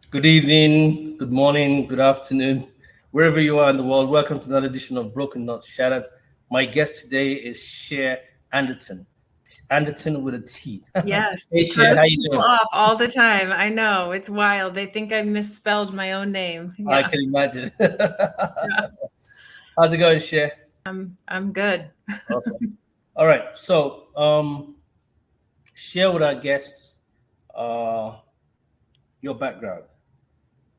Good evening, good morning, good afternoon, wherever you are in the world. Welcome to another edition of Broken Not Shattered. My guest today is Cher Anderton. Anderton with a T. Yes, Hey it Cher, throws how you people doing? off all the time. I know, it's wild. They think I misspelled my own name. I Yeah, can imagine. yeah. How's it going, Cher? I'm good. Awesome. All right, so share with our guests uh, your background.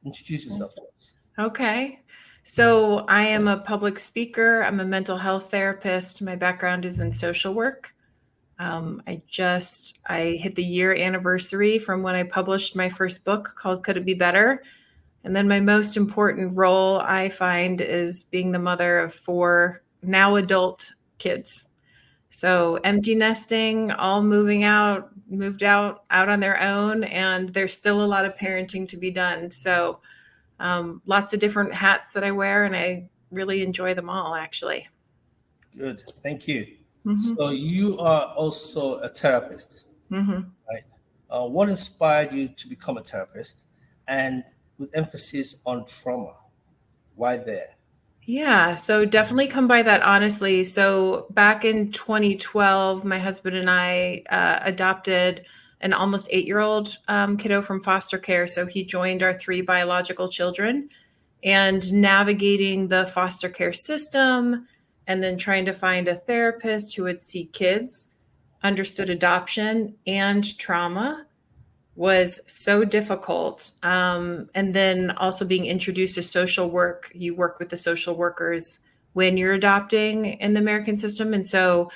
Introduce yourself to us. Okay. So I am a public speaker. I'm a mental health therapist. My background is in social work. I hit the year anniversary from when I published my first book called Could It Be Better? And then my most important role I find is being the mother of four now adult kids. So empty nesting, all moved out on their own, and there's still a lot of parenting to be done. So lots of different hats that I wear, and I really enjoy them all, actually. Good, thank you. Hmm. So you are also a therapist, Hmm. right? What inspired you to become a therapist, and with emphasis on trauma? Why there? Yeah, so definitely come by that honestly. So back in 2012, my husband and I adopted an almost 8-year-old kiddo from foster care. So he joined our three biological children, and navigating the foster care system and then trying to find a therapist who would see kids, understood adoption and trauma was so difficult. And then also being introduced to social work, you work with the social workers when you're adopting in the American system. And so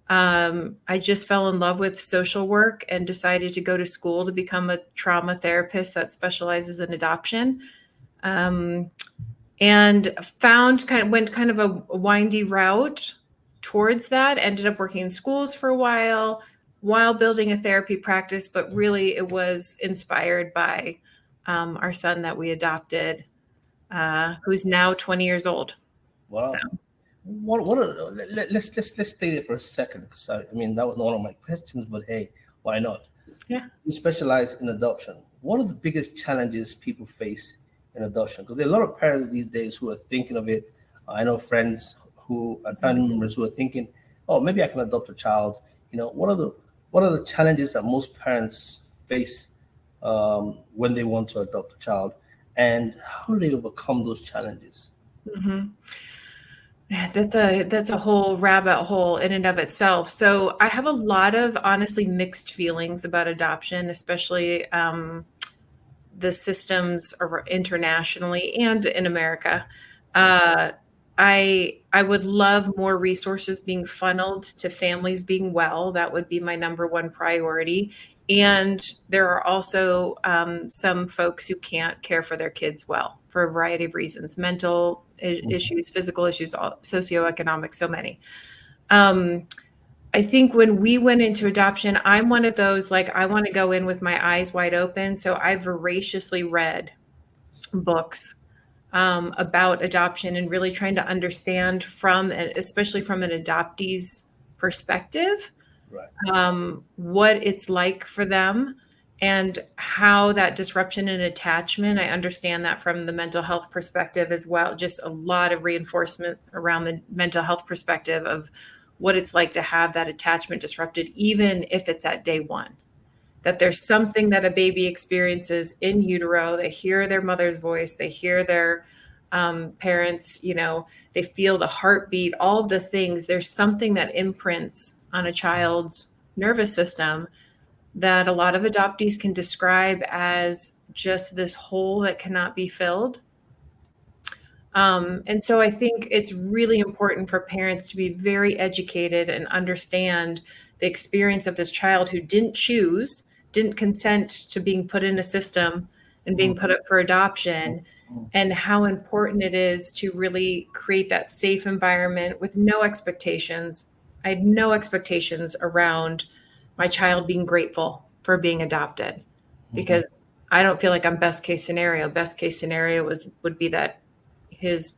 I just fell in love with social work and decided to go to school to become a trauma therapist that specializes in adoption. Um, and went kind of a windy route towards that. Ended up working in schools for a while building a therapy practice, but really it was inspired by our son that we adopted, who's now 20 years old. So Wow. Let's stay there for a second, because I mean that was not one of my questions, but hey, why not? yeah. You specialize in adoption. What are the biggest challenges people face in adoption? Because there are a lot of parents these days who are thinking of it. I know friends who and family members who are thinking, "Oh, maybe I can adopt a child." What are the challenges that most parents face when they want to adopt a child, and how do they overcome those challenges? Hmm. That's a whole rabbit hole in and of itself. So I have a lot of honestly mixed feelings about adoption, especially the systems internationally and in America. Uh, I would love more resources being funneled to families being well. That would be my number one priority. And there are also some folks who can't care for their kids well for a variety of reasons: mental issues, physical issues, socioeconomic, so many. Um, I think when we went into adoption, I'm one of those, like, I want to go in with my eyes wide open. So I voraciously read books about adoption and really trying to understand especially from an adoptee's perspective, Right. what it's like for them and how that disruption in attachment. I understand that from the mental health perspective as well. Just a lot of reinforcement around the mental health perspective of what it's like to have that attachment disrupted, even if it's at day one. That there's something that a baby experiences in utero. They hear their mother's voice, they hear their parents, they feel the heartbeat, all of the things. There's something that imprints on a child's nervous system that a lot of adoptees can describe as just this hole that cannot be filled. And so I think it's really important for parents to be very educated and understand the experience of this child who didn't choose, didn't consent to being put in a system and being put up for adoption, and how important it is to really create that safe environment with no expectations. I had no expectations around my child being grateful for being adopted, Mhm. because I don't feel like I'm best case scenario. Best case scenario would be that his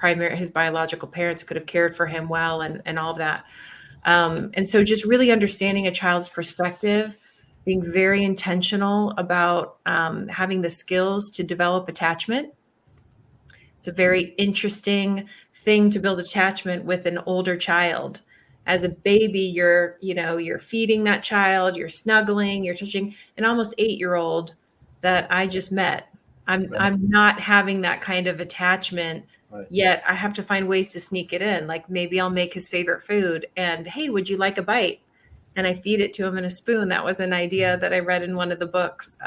his biological parents could have cared for him well, and all of that. And so just really understanding a child's perspective, being very intentional about having the skills to develop attachment. It's a very interesting thing to build attachment with an older child. As a baby, you're feeding that child, you're snuggling, you're touching an almost 8-year-old that I just met. I'm not having that kind of attachment Right. yet. I have to find ways to sneak it in. Like maybe I'll make his favorite food and, hey, would you like a bite? And I feed it to him in a spoon. That was an idea that I read in one of the books.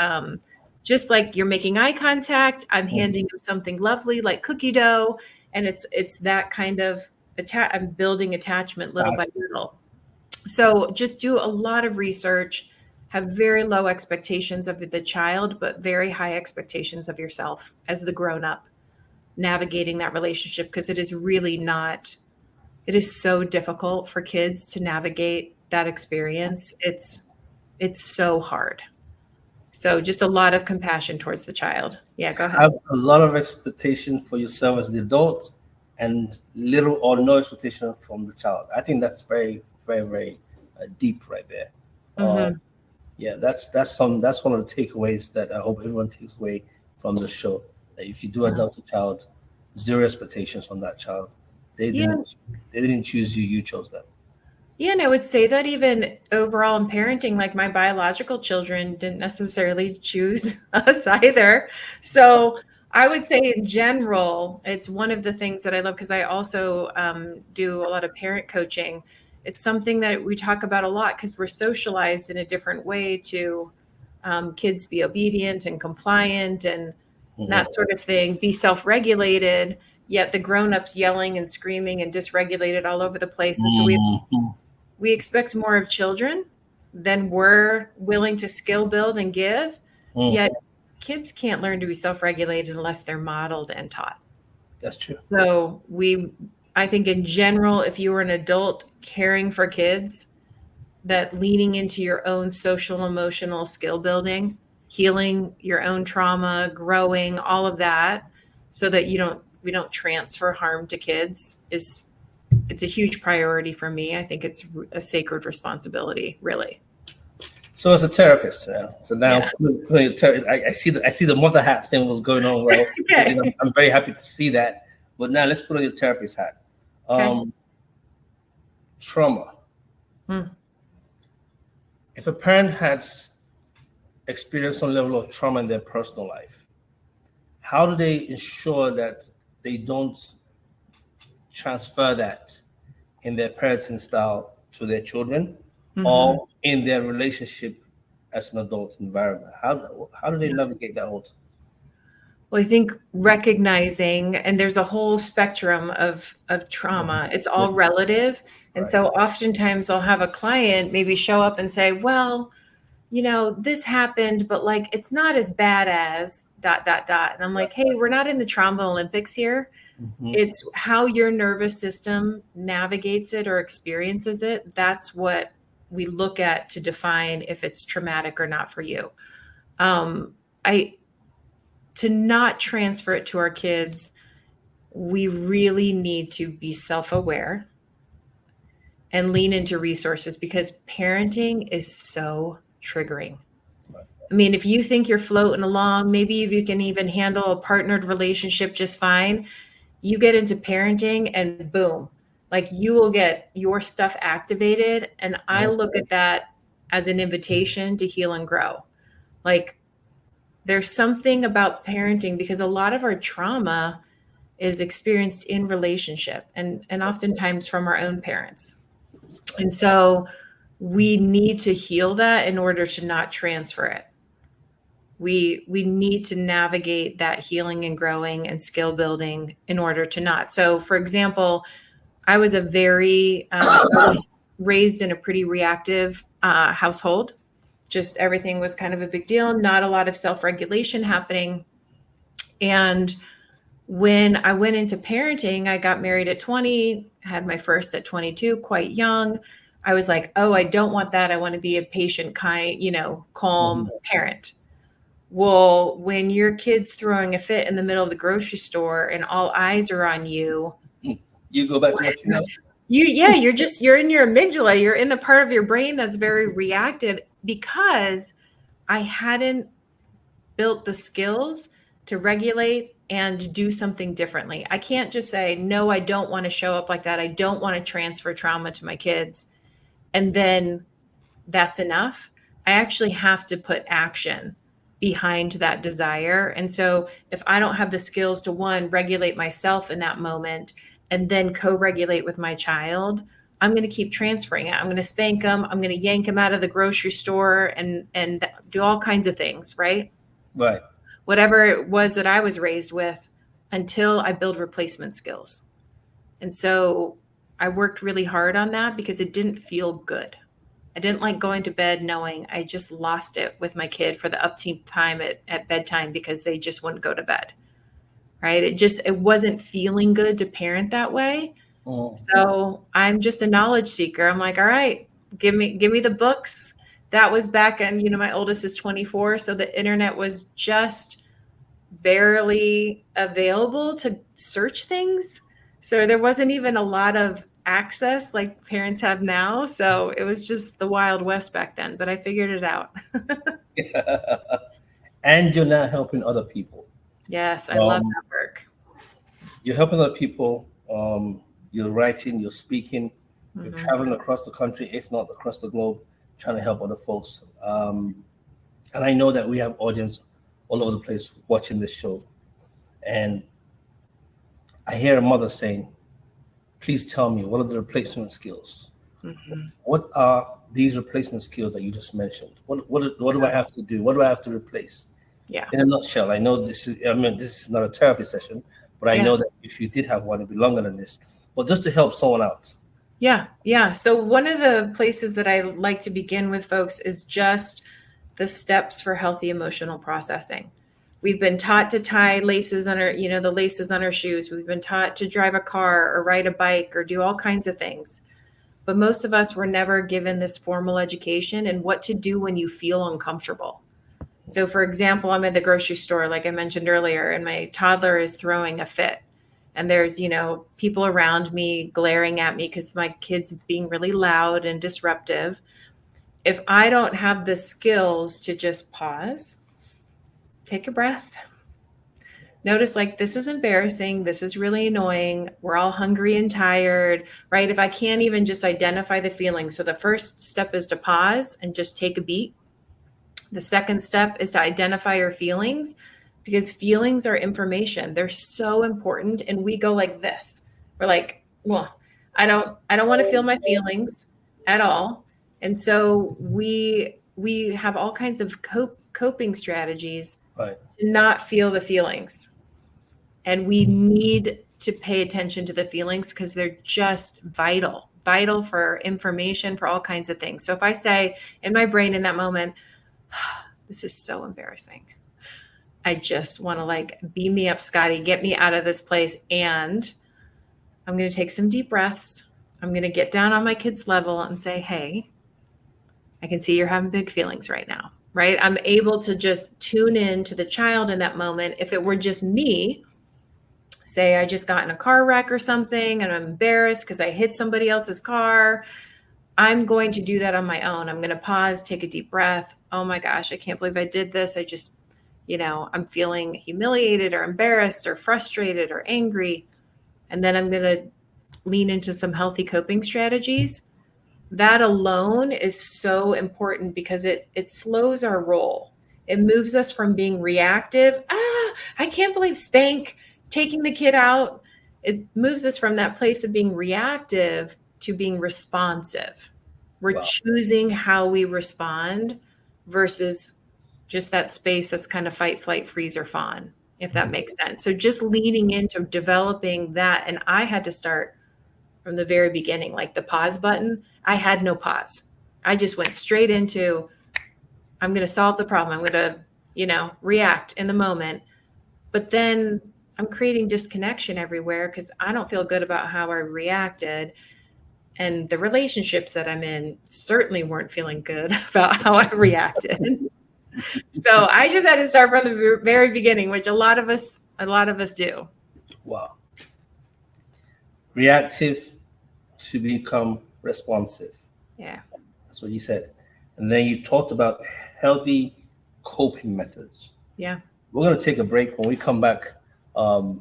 Just like you're making eye contact, I'm handing him something lovely like cookie dough, and it's that kind of I'm building attachment little by little. So just do a lot of research, have very low expectations of the child, but very high expectations of yourself as the grown up navigating that relationship, because it is really not, it is so difficult for kids to navigate that experience. It's so hard. So just a lot of compassion towards the child. Yeah, go ahead. Have a lot of expectation for yourself as the adult and little or no expectation from the child. I think that's very, very, very deep right there. Yeah, that's one of the takeaways that I hope everyone takes away from the show. That if you do adopt a child, zero expectations from that child. They didn't choose you, you chose them. Yeah, and I would say that even overall in parenting, like my biological children didn't necessarily choose us either. So I would say in general, it's one of the things that I love, because I also do a lot of parent coaching. It's something that we talk about a lot because we're socialized in a different way to kids be obedient and compliant and that sort of thing, be self-regulated, yet the grown-ups yelling and screaming and dysregulated all over the place. And so we expect more of children than we're willing to skill build and give. Yet kids can't learn to be self-regulated unless they're modeled and taught. That's true. So I think in general, if you were an adult caring for kids, that leaning into your own social, emotional skill building, healing your own trauma, growing, all of that, so that we don't transfer harm to kids it's a huge priority for me. I think it's a sacred responsibility, really. So as a therapist, I see the mother hat thing was going on well. Okay. I'm very happy to see that. But now let's put on your therapist hat. Trauma. If a parent has experienced some level of trauma in their personal life, how do they ensure that they don't transfer that in their parenting style to their children or in their relationship as an adult environment? How do they navigate that whole time? Well, I think recognizing, and there's a whole spectrum of trauma. It's all relative. And so oftentimes I'll have a client maybe show up and say, well, this happened, but like, it's not as bad as ... And I'm like, hey, we're not in the trauma Olympics here. It's how your nervous system navigates it or experiences it. That's what we look at to define if it's traumatic or not for you. To not transfer it to our kids, we really need to be self-aware and lean into resources, because parenting is so triggering. I mean, if you think you're floating along, maybe if you can even handle a partnered relationship just fine, you get into parenting and boom, like you will get your stuff activated. And I look at that as an invitation to heal and grow. Like there's something about parenting, because a lot of our trauma is experienced in relationship and oftentimes from our own parents. And so we need to heal that in order to not transfer it. We need to navigate that healing and growing and skill building in order to not. So for example, I was raised in a pretty reactive household. Just everything was kind of a big deal, not a lot of self-regulation happening. And when I went into parenting, I got married at 20, had my first at 22, quite young. I was like, oh, I don't want that. I want to be a patient, kind, calm parent. Well, when your kid's throwing a fit in the middle of the grocery store and all eyes are on you, you go back to what you know. you're in your amygdala. You're in the part of your brain that's very reactive because I hadn't built the skills to regulate and do something differently. I can't just say, no, I don't want to show up like that. I don't want to transfer trauma to my kids. And then that's enough. I actually have to put action behind that desire. And so if I don't have the skills to one, regulate myself in that moment and then co-regulate with my child, I'm going to keep transferring it. I'm going to spank them. I'm going to yank them out of the grocery store and do all kinds of things, right? Right. Whatever it was that I was raised with until I build replacement skills. And so I worked really hard on that because it didn't feel good. I didn't like going to bed knowing I just lost it with my kid for the upteenth time at bedtime because they just wouldn't go to bed. Right. It wasn't feeling good to parent that way. Oh. So I'm just a knowledge seeker. I'm like, all right, give me the books. That was back in, my oldest is 24. So the internet was just barely available to search things. So there wasn't even a lot of access like parents have now. So it was just the Wild West back then, but I figured it out. And you're not helping other people. Yes, I love that work. You're helping other people. You're writing, you're speaking, you're traveling across the country, if not across the globe, trying to help other folks. And I know that we have audience all over the place watching this show. And I hear a mother saying, please tell me, what are the replacement skills? What are these replacement skills that you just mentioned? What do I have to do? What do I have to replace? Yeah. In a nutshell, I know this is not a therapy session, but I know that if you did have one, it'd be longer than this. But just to help someone out. Yeah. So one of the places that I like to begin with folks is just the steps for healthy emotional processing. We've been taught to tie laces on our, the laces on our shoes. We've been taught to drive a car or ride a bike or do all kinds of things. But most of us were never given this formal education and what to do when you feel uncomfortable. So for example, I'm at the grocery store, like I mentioned earlier, and my toddler is throwing a fit. And there's, people around me glaring at me because my kid's being really loud and disruptive. If I don't have the skills to just pause, take a breath, notice like, this is embarrassing. This is really annoying. We're all hungry and tired, right? If I can't even just identify the feelings. So the first step is to pause and just take a beat. The second step is to identify your feelings, because feelings are information. They're so important. And we go like this. We're like, well, I don't want to feel my feelings at all. And so we have all kinds of coping strategies to not feel the feelings. And we need to pay attention to the feelings because they're just vital for information, for all kinds of things. So if I say in my brain in that moment, this is so embarrassing, I just want to beam me up, Scotty, get me out of this place. And I'm going to take some deep breaths. I'm going to get down on my kid's level and say, hey, I can see you're having big feelings right now, right? I'm able to just tune in to the child in that moment. If it were just me, say I just got in a car wreck or something and I'm embarrassed because I hit somebody else's car, I'm going to do that on my own. I'm going to pause, take a deep breath. Oh my gosh, I can't believe I did this. I just, I'm feeling humiliated or embarrassed or frustrated or angry. And then I'm going to lean into some healthy coping strategies. That alone is so important because it slows our roll. It moves us from being reactive. I can't believe spank, taking the kid out. It moves us from that place of being reactive to being responsive. We're choosing how we respond versus just that space that's kind of fight, flight, freeze, or fawn, if that makes sense. So just leaning into developing that. And I had to start from the very beginning, like the pause button. I had no pause. I just went straight into, I'm going to solve the problem. I'm going to, react in the moment. But then I'm creating disconnection everywhere because I don't feel good about how I reacted. And the relationships that I'm in certainly weren't feeling good about how I reacted. So I just had to start from the very beginning, which a lot of us do. Wow. Reactive to become responsive. Yeah. That's what you said. And then you talked about healthy coping methods. Yeah. We're going to take a break. When we come back, we're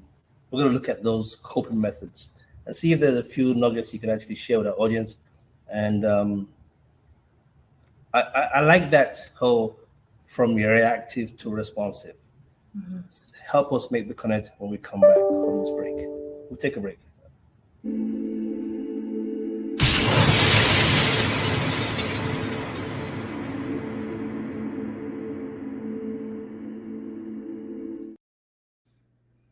going to look at those coping methods and see if there's a few nuggets you can actually share with our audience. And I like that whole from reactive to responsive. Mm-hmm. Help us make the connect when we come back from this break. We'll take a break.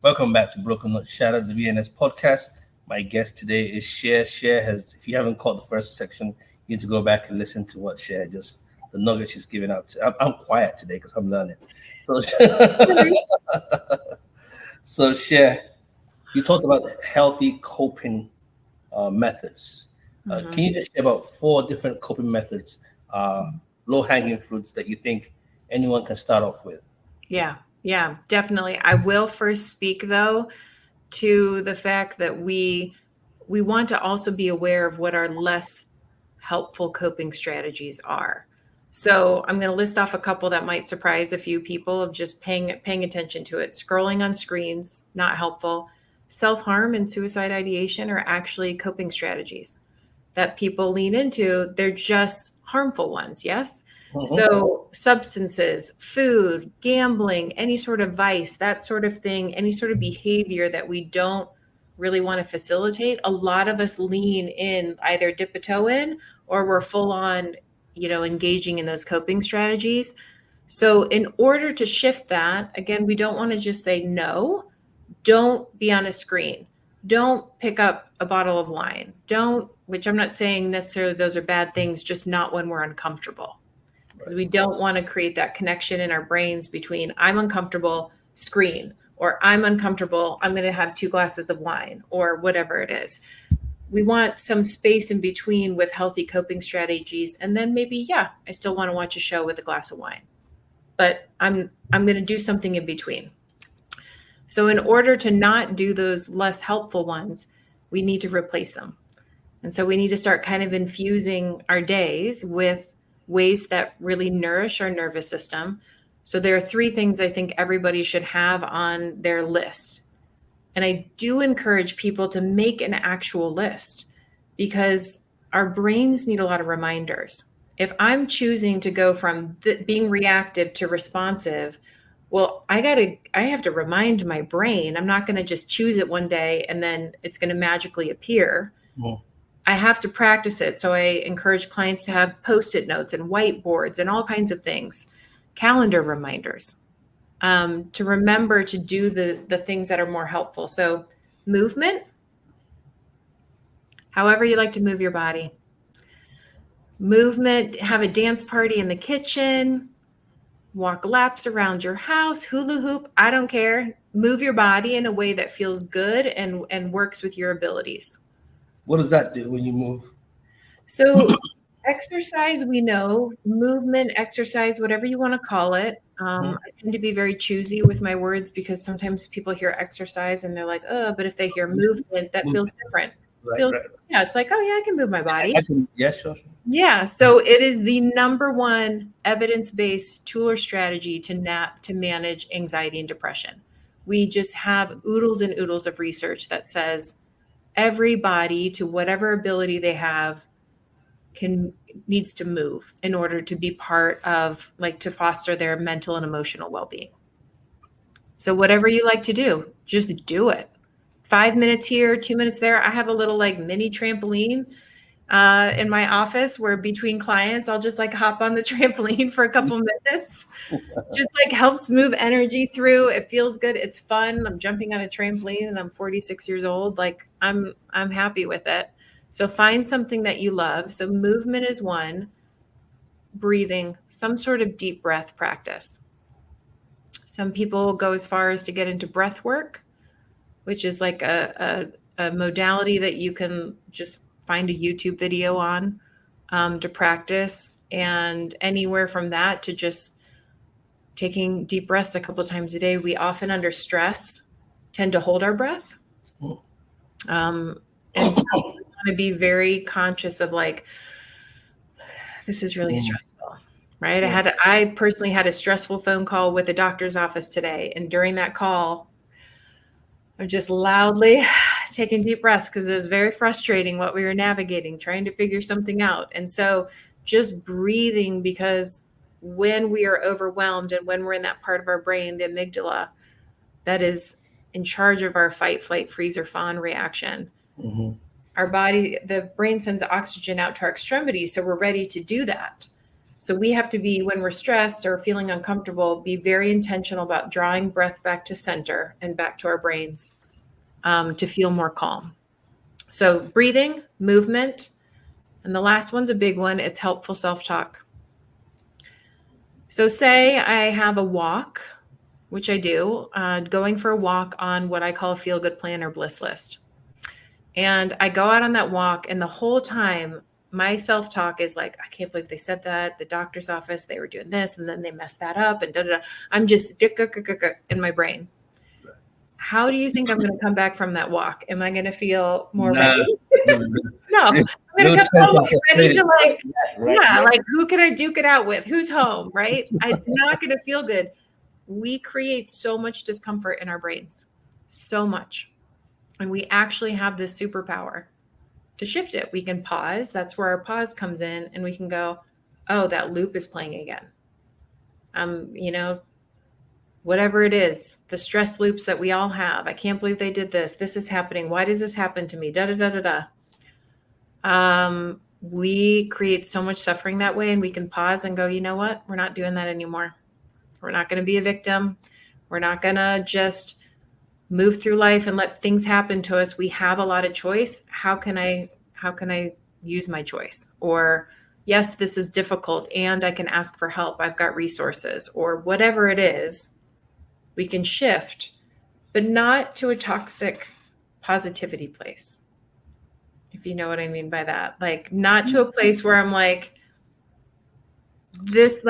Welcome back to Broken Not Shattered, the BNS podcast. My guest today is Cher. Cher has, if you haven't caught the first section, you need to go back and listen to what Cher just, the nuggets she's giving out. I'm quiet today because I'm learning. So Cher, you talked about healthy coping methods. Can you just share about 4 different coping methods, low-hanging fruits that you think anyone can start off with? Yeah, definitely. I will first speak though to the fact that we want to also be aware of what our less helpful coping strategies are. So I'm going to list off a couple that might surprise a few people of just paying attention to it. Scrolling on screens, not helpful. Self-harm and suicide ideation are actually coping strategies that people lean into. They're just harmful ones. Yes. Mm-hmm. So substances, food, gambling, any sort of vice, that sort of thing, any sort of behavior that we don't really want to facilitate. A lot of us lean in, either dip a toe in, or we're full on, engaging in those coping strategies. So in order to shift that, again, we don't want to just say, no, don't be on a screen. Don't pick up a bottle of wine. Which I'm not saying necessarily those are bad things, just not when we're uncomfortable. Because we don't want to create that connection in our brains between I'm uncomfortable, screen, or I'm uncomfortable, I'm going to have 2 glasses of wine, or whatever it is. We want some space in between with healthy coping strategies. And then maybe, I still want to watch a show with a glass of wine, but I'm going to do something in between. So in order to not do those less helpful ones, we need to replace them. And so we need to start kind of infusing our days with ways that really nourish our nervous system. So there are 3 things I think everybody should have on their list. And I do encourage people to make an actual list because our brains need a lot of reminders. If I'm choosing to go from being reactive to responsive, well, I have to remind my brain. I'm not going to just choose it one day and then it's going to magically appear. Well, I have to practice it. So I encourage clients to have Post-it notes and whiteboards and all kinds of things, calendar reminders, to remember to do the things that are more helpful. So movement, however you like to move your body. Movement, have a dance party in the kitchen, walk laps around your house, hula hoop, I don't care. Move your body in a way that feels good and works with your abilities. what does that do when you move? So exercise, we know, movement, exercise, whatever you want to call it. I tend to be very choosy with my words because sometimes people hear exercise and they're like, oh, but if they hear movement, that feels different. Right. Yeah, it's like, oh yeah, I can move my body. Yeah, sure. Yeah, so it is the number one evidence-based tool or strategy to manage anxiety and depression. We just have oodles and oodles of research that says everybody, to whatever ability they have, needs to move in order to be part of, to foster their mental and emotional well-being. So whatever you like to do, just do it. 5 minutes here, 2 minutes there. I have a little mini trampoline in my office where between clients, I'll just hop on the trampoline for a couple minutes. Just helps move energy through. It feels good. It's fun. I'm jumping on a trampoline and I'm 46 years old. I'm happy with it. So find something that you love. So movement is one. Breathing, some sort of deep breath practice. Some people go as far as to get into breath work, which is a modality that you can just find a YouTube video on to practice. And anywhere from that to just taking deep breaths a couple of times a day. We often under stress tend to hold our breath. And so want to be very conscious of like, this is really stressful, right? I personally had a stressful phone call with the doctor's office today. And during that call, I'm just loudly taking deep breaths because it was very frustrating what we were navigating, trying to figure something out. And so just breathing, because when we are overwhelmed and when we're in that part of our brain, the amygdala, that is in charge of our fight, flight, freeze, or fawn reaction. Our body, the brain sends oxygen out to our extremities, so we're ready to do that. So we have to be, when we're stressed or feeling uncomfortable, be very intentional about drawing breath back to center and back to our brains to feel more calm. So breathing, movement, and the last one's a big one. It's helpful self-talk. So say I have a walk, which I do, going for a walk on what I call a feel-good plan or bliss list. And I go out on that walk, and the whole time my self-talk is like, I can't believe they said that. The doctor's office, they were doing this, and then they messed that up, and da-da-da. I'm just in my brain. How do you think I'm going to come back from that walk? Am I going to feel more ready? No, I'm going to come home ready to like, who can I duke it out with? Who's home, right? It's not going to feel good. We create so much discomfort in our brains, so much. And we actually have this superpower to shift it. We can pause. That's where our pause comes in, and we can go, oh, that loop is playing again. Whatever it is, the stress loops that we all have. I can't believe they did this. This is happening. Why does this happen to me? Da, da, da, da, da. We create so much suffering that way, and we can pause and go, you know what? We're not doing that anymore. We're not going to be a victim. We're not going to just move through life and let things happen to us. We have a lot of choice. How can I use my choice? Or yes, this is difficult and I can ask for help. I've got resources, or whatever it is, we can shift, but not to a toxic positivity place. If you know what I mean by that, like not to a place where I'm like, this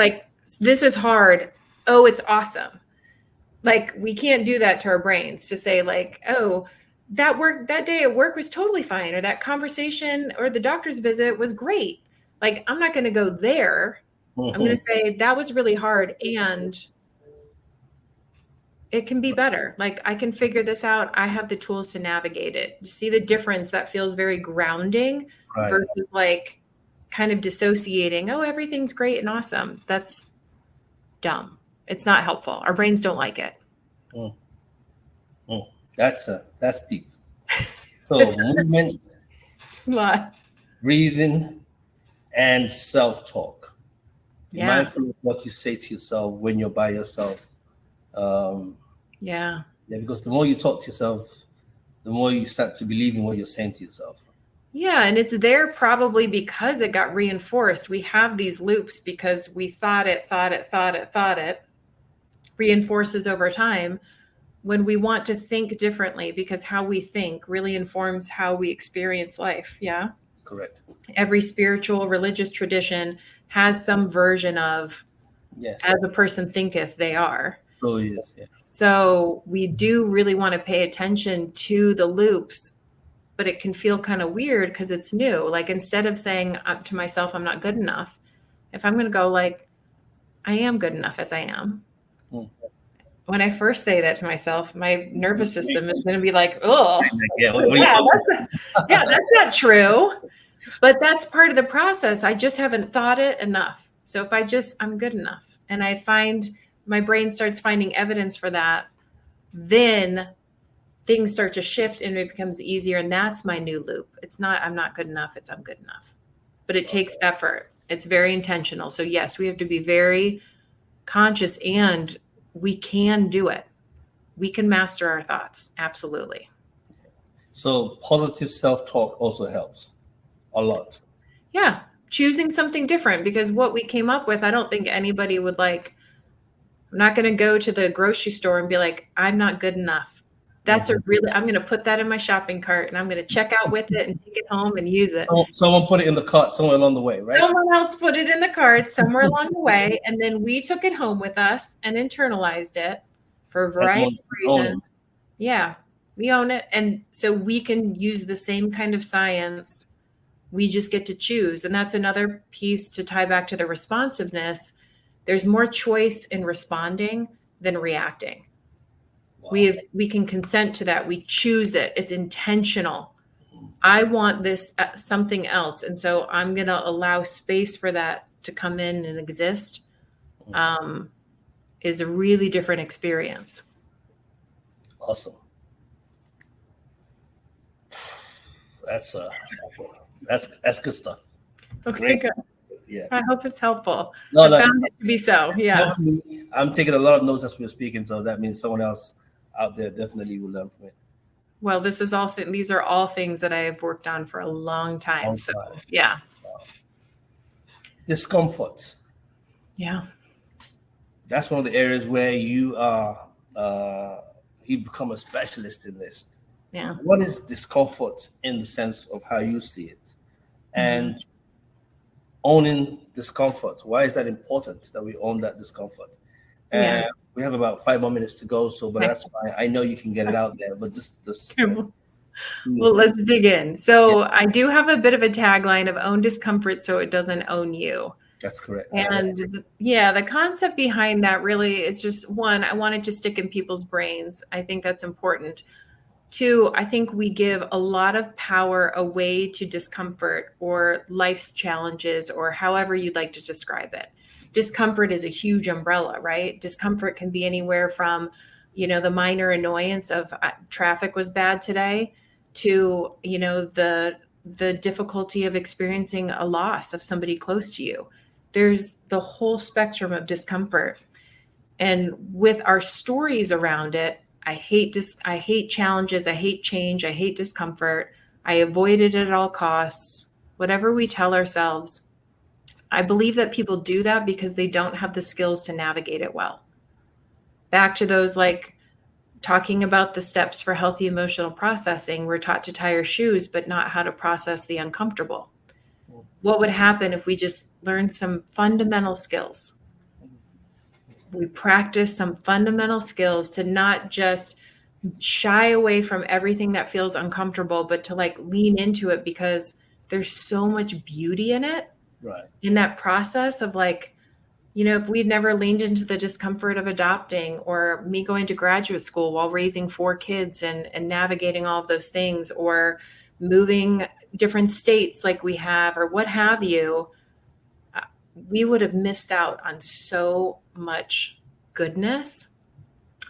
is hard. Oh, it's awesome. Like, we can't do that to our brains to say like, oh, that day at work was totally fine, or that conversation or the doctor's visit was great. Like, I'm not going to go there. I'm going to say that was really hard and it can be better. Like, I can figure this out. I have the tools to navigate it. See the difference? That feels very grounding versus like kind of dissociating. Oh, everything's great and awesome. That's dumb. It's not helpful. Our brains don't like it. That's deep. So movement, breathing, and self-talk. Be mindful of what you say to yourself when you're by yourself. Because the more you talk to yourself, the more you start to believe in what you're saying to yourself. Yeah, and it's there probably because it got reinforced. We have these loops because we thought it, reinforces over time when we want to think differently, because how we think really informs how we experience life. Yeah. Correct. Every spiritual religious tradition has some version of as a person thinketh they are. Oh, yes. So we do really want to pay attention to the loops, but it can feel kind of weird because it's new. Like, instead of saying to myself, I'm not good enough, if I'm going to go like, I am good enough as I am. When I first say that to myself, my nervous system is going to be like, oh, that's not true. But that's part of the process. I just haven't thought it enough. So if I'm good enough, and I find my brain starts finding evidence for that, then things start to shift and it becomes easier. And that's my new loop. It's not, I'm not good enough. It's I'm good enough. But it takes effort. It's very intentional. So yes, we have to be very conscious, and we can do it. We can master our thoughts. Absolutely. So positive self-talk also helps a lot. Yeah. Choosing something different, because what we came up with, I don't think anybody would like. I'm not going to go to the grocery store and be like, I'm not good enough. That's I'm going to put that in my shopping cart and I'm going to check out with it and take it home and use it. Someone put it in the cart somewhere along the way, right? Someone else put it in the cart somewhere along the way. And then we took it home with us and internalized it for a variety of reasons. Yeah. We own it. And so we can use the same kind of science. We just get to choose. And that's another piece to tie back to the responsiveness. There's more choice in responding than reacting. Wow. We can consent to that. We choose it. It's intentional. I want this something else. And so I'm going to allow space for that to come in and exist. Is a really different experience. Awesome. That's good stuff. Okay, Great. good. Yeah. I hope it's helpful. No, I found it to be so. Yeah. I'm taking a lot of notes as we're speaking, so that means someone else out there definitely will learn from it. Well, this is all. These are all things that I have worked on for a long time. So yeah. Wow. Discomfort. Yeah. That's one of the areas where you become a specialist in this. Yeah. What is discomfort in the sense of how you see it, and owning discomfort? Why is that important that we own that discomfort? And we have about 5 more minutes to go, but that's fine. I know you can get it out there, but just well, let's dig in. So I do have a bit of a tagline of own discomfort so it doesn't own you. That's correct. And the concept behind that really is just, one, I want it to stick in people's brains. I think that's important. Two, I think we give a lot of power away to discomfort or life's challenges, or however you'd like to describe it. Discomfort is a huge umbrella, right? Discomfort can be anywhere from, the minor annoyance of traffic was bad today to, the difficulty of experiencing a loss of somebody close to you. There's the whole spectrum of discomfort. And with our stories around it, I hate challenges. I hate change. I hate discomfort. I avoid it at all costs. Whatever we tell ourselves, I believe that people do that because they don't have the skills to navigate it well. Back to those, like talking about the steps for healthy emotional processing, we're taught to tie our shoes, but not how to process the uncomfortable. What would happen if we just learned some fundamental skills? We practice some fundamental skills to not just shy away from everything that feels uncomfortable, but to lean into it, because there's so much beauty in it. Right. In that process of if we'd never leaned into the discomfort of adopting, or me going to graduate school while raising 4 kids and navigating all of those things, or moving different states like we have, or what have you, we would have missed out on so much goodness,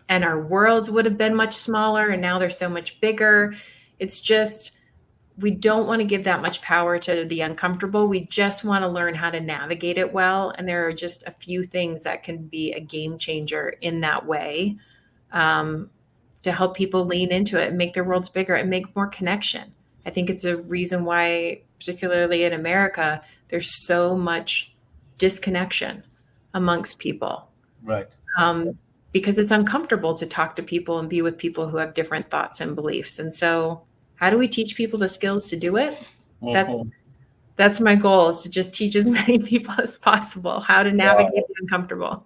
and our worlds would have been much smaller, and now they're so much bigger. It's just, we don't want to give that much power to the uncomfortable. We just want to learn how to navigate it well. And there are just a few things that can be a game changer in that way, to help people lean into it and make their worlds bigger and make more connection. I think it's a reason why, particularly in America, there's so much disconnection amongst people. Right. Because it's uncomfortable to talk to people and be with people who have different thoughts and beliefs. And so how do we teach people the skills to do it? That's my goal, is to just teach as many people as possible how to navigate the uncomfortable.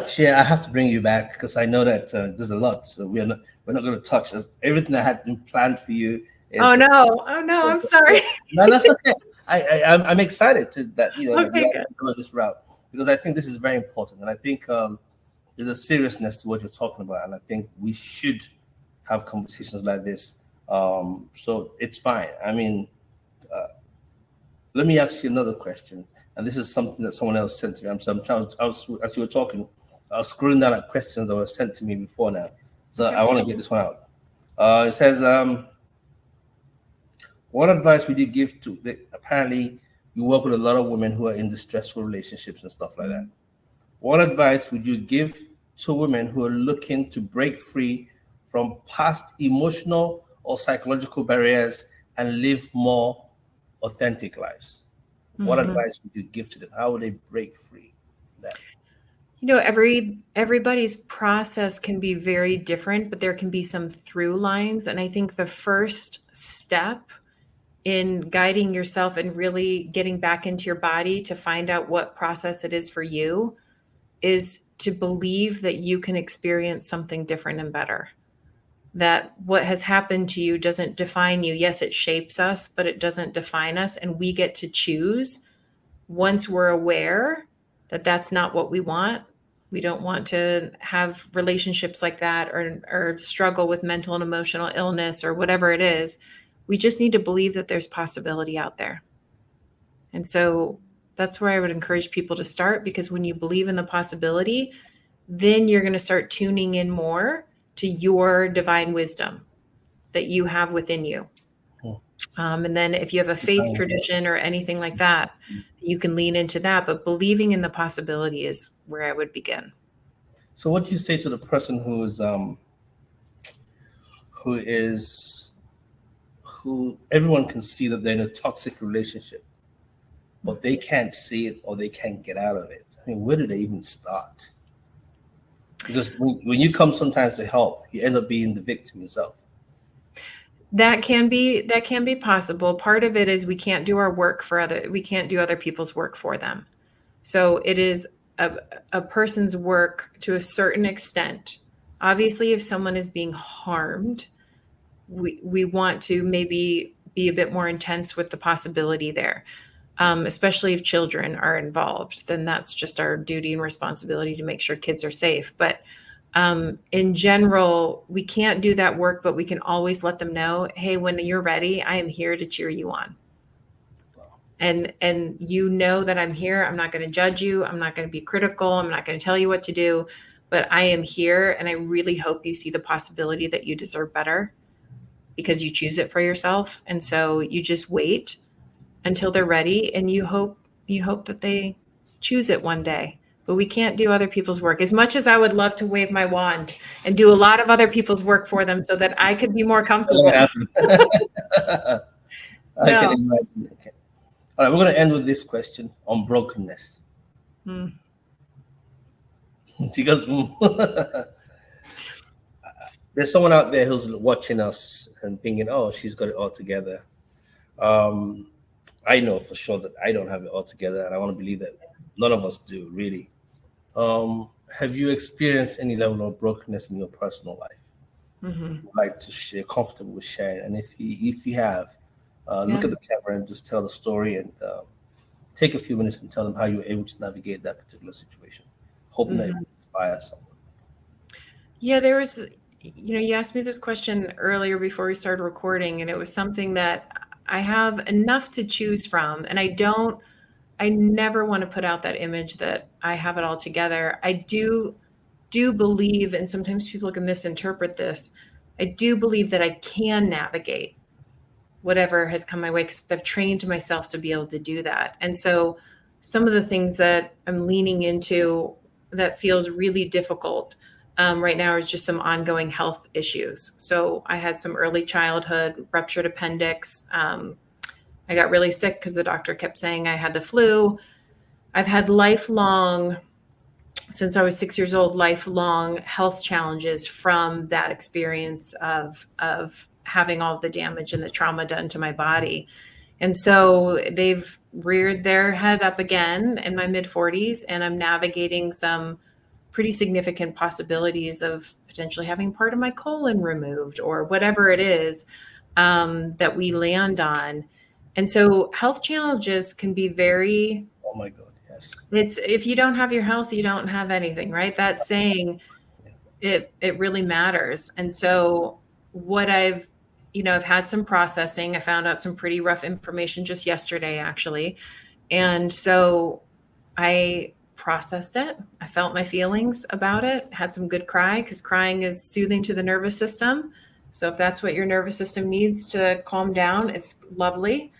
Cher, I have to bring you back because I know that there's a lot. So we're not going to touch everything that had been planned for you. Oh no! I'm sorry. No, that's okay. I'm excited that you Okay, go this route, because I think this is very important, and I think there's a seriousness to what you're talking about, and I think we should have conversations like this. So it's fine. I mean, let me ask you another question, and this is something that someone else sent to me. As you were talking, I was scrolling down at questions that were sent to me before now, so I want to get this one out. It says, what advice would you give to apparently you work with a lot of women who are in distressful relationships and stuff like that. What advice would you give to women who are looking to break free from past emotional or psychological barriers and live more authentic lives? What advice would you give to them? How would they break free that? Everybody's process can be very different, but there can be some through lines. And I think the first step in guiding yourself and really getting back into your body to find out what process it is for you is to believe that you can experience something different and better. that what has happened to you doesn't define you. Yes, it shapes us, but it doesn't define us. And we get to choose once we're aware that that's not what we want. We don't want to have relationships like that, or struggle with mental and emotional illness or whatever it is. We just need to believe that there's possibility out there. And so that's where I would encourage people to start, because when you believe in the possibility, then you're going to start tuning in more to your divine wisdom that you have within you. And then if you have a faith tradition or anything like that, you can lean into that. But believing in the possibility is where I would begin. So what do you say to the person who everyone can see that they're in a toxic relationship, but they can't see it or they can't get out of it? I mean, where do they even start? Because when you come sometimes to help, you end up being the victim yourself. That can be possible. Part of it is we can't do other people's work for them. So it is a person's work to a certain extent. Obviously, if someone is being harmed, we want to maybe be a bit more intense with the possibility there. Especially if children are involved, then that's just our duty and responsibility to make sure kids are safe. But in general, we can't do that work, but we can always let them know, hey, when you're ready, I am here to cheer you on. And you know that I'm here. I'm not going to judge you. I'm not going to be critical. I'm not going to tell you what to do, but I am here. And I really hope you see the possibility that you deserve better, because you choose it for yourself. And so you just wait until they're ready, and you hope that they choose it one day. But we can't do other people's work. As much as I would love to wave my wand and do a lot of other people's work for them so that I could be more comfortable. I can imagine. Okay. All right, we're going to end with this question on brokenness. Because there's someone out there who's watching us and thinking, oh, she's got it all together. I know for sure that I don't have it all together, and I want to believe that none of us do, really. Have you experienced any level of brokenness in your personal life? Like to share, comfortable with sharing? And if you have, look at the camera and just tell the story, and take a few minutes and tell them how you were able to navigate that particular situation. Hoping that it will inspire someone. Yeah, there was, you asked me this question earlier before we started recording, and it was something that I have enough to choose from. And I never want to put out that image that I have it all together. I do believe, and sometimes people can misinterpret this, I do believe that I can navigate whatever has come my way, because I've trained myself to be able to do that. And so some of the things that I'm leaning into that feels really difficult right now is just some ongoing health issues. So I had some early childhood ruptured appendix. I got really sick because the doctor kept saying I had the flu. I've had lifelong, since I was 6 years old, lifelong health challenges from that experience of having all the damage and the trauma done to my body. And so they've reared their head up again in my mid-40s, and I'm navigating some pretty significant possibilities of potentially having part of my colon removed or whatever it is that we land on. And so health challenges can be very, oh my God, yes. It's, if you don't have your health, you don't have anything, right? That saying, it really matters. And so what I've had some processing. I found out some pretty rough information just yesterday, actually. And so I processed it. I felt my feelings about it, had some good cry, because crying is soothing to the nervous system. So if that's what your nervous system needs to calm down, it's lovely.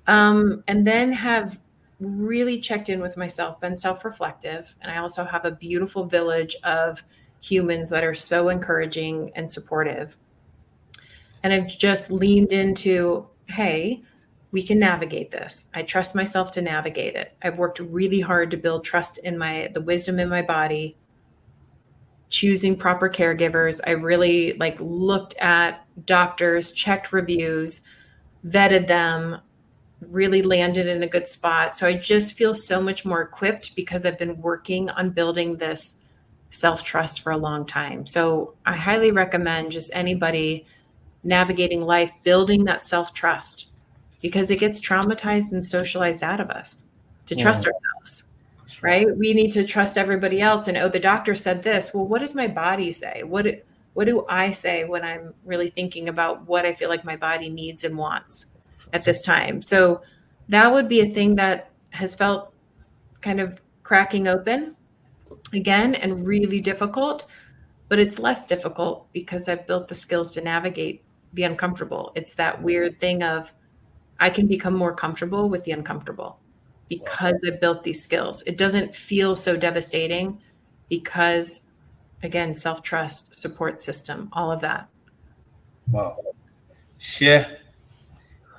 And then have really checked in with myself, been self-reflective. And I also have a beautiful village of humans that are so encouraging and supportive. And I've just leaned into, hey, we can navigate this. I trust myself to navigate it. I've worked really hard to build trust in the wisdom in my body, choosing proper caregivers. I really looked at doctors, checked reviews, vetted them, really landed in a good spot. So I just feel so much more equipped because I've been working on building this self-trust for a long time. So I highly recommend just anybody navigating life, building that self-trust, because it gets traumatized and socialized out of us to trust ourselves, right? We need to trust everybody else. And, oh, the doctor said this. Well, what does my body say? What do I say when I'm really thinking about what I feel like my body needs and wants at this time? So that would be a thing that has felt kind of cracking open again and really difficult, but it's less difficult because I've built the skills to navigate the uncomfortable. It's that weird thing of I can become more comfortable with the uncomfortable because I built these skills. It doesn't feel so devastating because, again, self-trust, support system, all of that. Wow. Cher,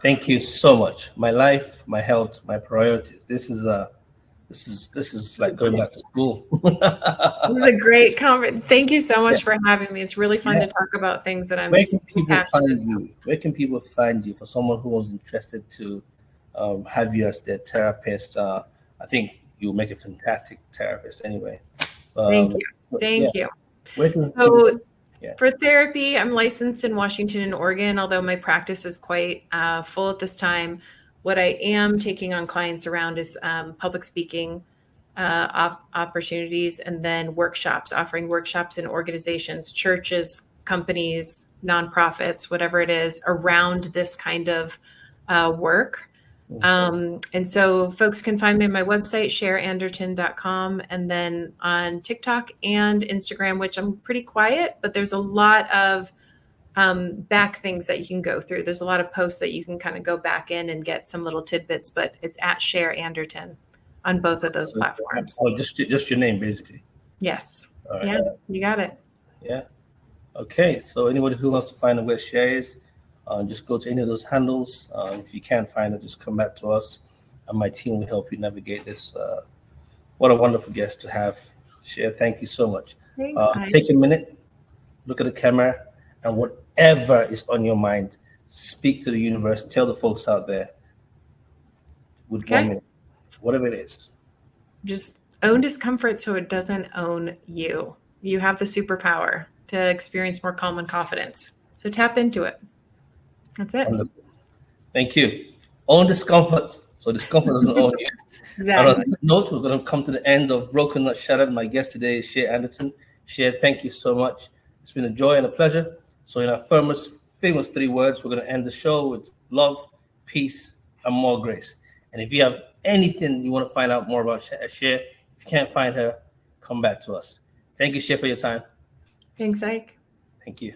thank you so much. My life, my health, my priorities. This is like going back to school. It was a great conference. Thank you so much for having me. It's really fun to talk about things that I'm Where can people passionate find you? Where can people find you for someone who was interested to have you as their therapist? I think you'll make a fantastic therapist anyway. Thank you. Thank you. Where can So for therapy, I'm licensed in Washington and Oregon, although my practice is quite full at this time. What I am taking on clients around is public speaking opportunities, and then workshops, offering workshops in organizations, churches, companies, nonprofits, whatever it is, around this kind of work. And so folks can find me on my website, cheranderton.com, and then on TikTok and Instagram, which I'm pretty quiet, but there's a lot of back things that you can go through. There's a lot of posts that you can kind of go back in and get some little tidbits, but it's at Cher Anderton on both of those platforms. Oh, just your name, basically. Yes. All right. Yeah, you got it. Yeah. Okay. So anybody who wants to find out where Cher is, just go to any of those handles. If you can't find it, just come back to us, and my team will help you navigate this. What a wonderful guest to have, Cher. Thank you so much. Thanks, Take a minute, look at the camera, and whatever is on your mind, speak to the universe. Tell the folks out there with 1 minute, whatever it is. Just own discomfort so it doesn't own you. You have the superpower to experience more calm and confidence. So tap into it. That's it. Wonderful. Thank you. Own discomfort so discomfort doesn't own you. Exactly. And on that note, we're going to come to the end of Broken Not Shattered. My guest today is Cher Anderton. Cher, thank you so much. It's been a joy and a pleasure. So in our famous 3 words, we're going to end the show with love, peace, and more grace. And if you have anything you want to find out more about Cher, if you can't find her, come back to us. Thank you, Cher, for your time. Thanks, Ike. Thank you.